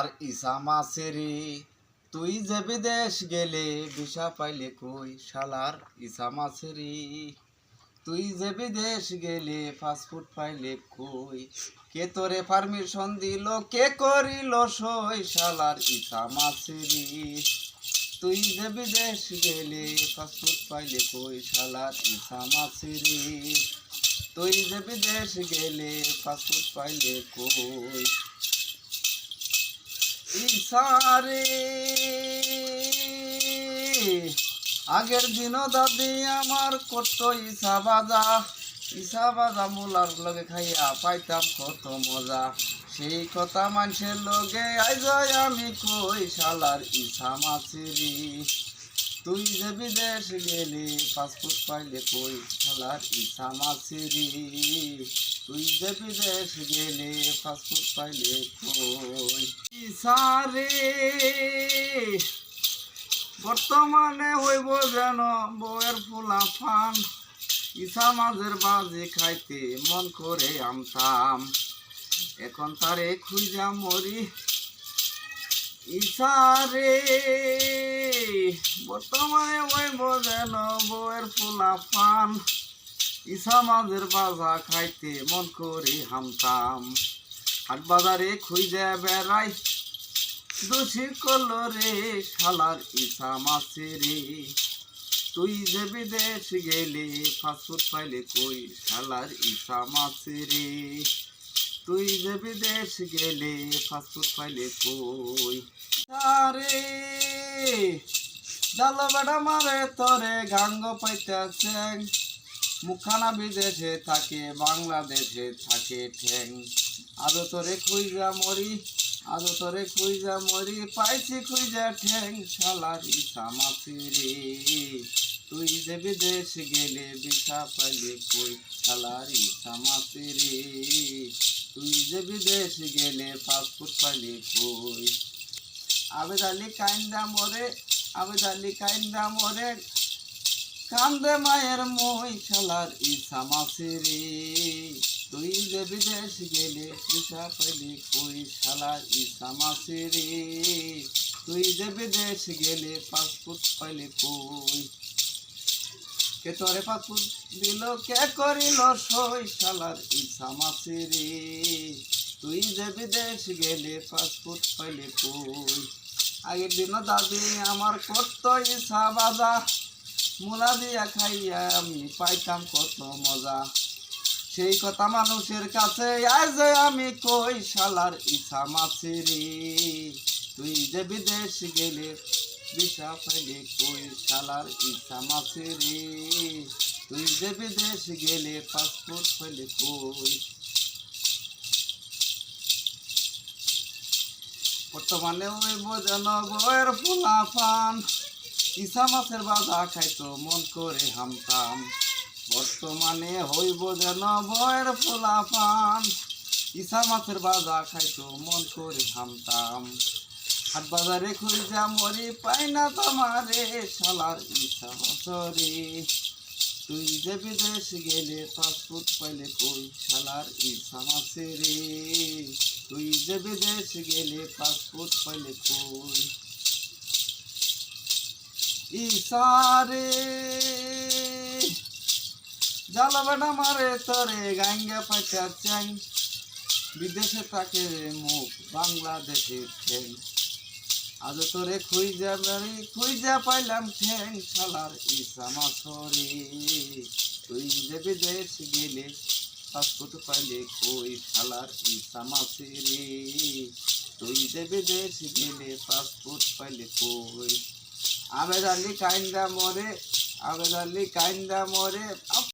আর ইসা মাসেরে তুই যে বিদেশ গেলে ভিসা পাইলে কই শালার ইসা মাসেরে তুই যে বিদেশ গেলে পাসপোর্ট পাইলে কই কে তোরে পারমিশন দিল কে করিল সই শালার ইসা মাসেরে তুই যে বিদেশ গেলে পাসপোর্ট পাইলে কই শালার ইসা মাসেরে তুই যে বিদেশ গেলে পাসপোর্ট পাইলে কই ইসারে আগের দিনও দাদি আমার করতো ইসা বাজা মুলার লগে খাইয়া পাইতাম কত মজা সেই কথা মানুষের লগে আইজ আমি কই শালার ইসা মাছেরি তুই যে বিদেশ গেলে পাসপোর্ট পাইলে কই শালার ইসা মাছেরি তুই যে বিদেশ গেলে পাসপোর্ট পাইলে কই ইসারে বর্তমানে হইব যেন বউয়ের ফুলা ফান ইসা মাঝের বাজে খাইতে মন করে আমতাম এখন তারে খুঁজা মরি ইসারে বর্তমানে হইব যেন বউয়ের ফুলা ফান ইসা মাঝের বাজা খাইতে মন করে হামতাম হাট বাজারে খুঁজে বেড়াই দোষী করলো রে শালার ইসা মাছেরে তুই যে বিদেশ গেলে পাসপোর্ট পাইলে কই শালার ইসা মাছেরে তুই যে বিদেশ গেলে পাসপোর্ট পাইলে কই আরে জাল বেড়া মারে তোরে গাঙ্গ পাইতেছে মুখানা বিদেশে থাকে বাংলাদেশে থাকে ঠ্যাং আদো তোরে খুঁজা মরি আদো তোরে খুঁজা মরি পাইছি খুঁজা ঠ্যাং শালার ইসা মাছেরে তুই যে বিদেশ গেলে ভিসা পাইলে কই শালার ইসা মাছেরে তুই যে বিদেশ গেলে পাসপোর্ট পাইলে কই আবেদ আলী কাইন্দা মরে কান্দে মায়ের মই শালার ইসা মাছেরে তুই যে বিদেশ গেলে ভিসা পাইলে কই শালার ইসা মাছেরে তুই যে বিদেশ গেলে পাসপোর্ট পাইলে কই কে তোরে পাসপোর্ট দিল কে করিল সই শালার ইসা মাছেরে তুই যে বিদেশ গেলে পাসপোর্ট পাইলে কই আগের দিন দাদি আমার কত ইসা বাজা মুলা দিয়া খাইয়া আমি পাইতাম কত মজা সেই কথা মানুষের কাছে আজ আমি কই শালার ইসা মাছেরে তুই যে বিদেশ গেলে ভিসা পাইলে কই শালার ইসা মাছেরে তুই যে বিদেশ গেলে পাসপোর্ট পাইলে কই বর্তমানে হইব যেন বউয়ের ফুলা ফান ইসা মাছের বাজা খাইতো মন করে হামতাম বর্তমানে হইব যেন বউয়ের ফুলা ফান ইসা মাছের বাজা খাইতো মন করে হামতাম হাট বাজারে খুঁজা মরি পাই না তোমারে শালার ইসা মাছরে তুই যে বিদেশ গেলে পাসপোর্ট পাইলে কই শালার ইসা মাছেরে তুই যে বিদেশ গেলে পাসপোর্ট পাইলে কই ইসারে জাল বেড়া মারে তোরে গাঙ্গা পাইতে চাই বিদেশে থাকে মুখ বাংলাদেশে ঠেং আজ তোরে খুঁজা পাইলাম ঠেং শালার ইসা মাছরে তুই যে বিদেশ গেলে পাসপোর্ট পাইলে কই শালার ইসা মাছেরে তুই যে বিদেশ গেলে পাসপোর্ট পাইলে কই আবেদ আলী কাইন্দা মরে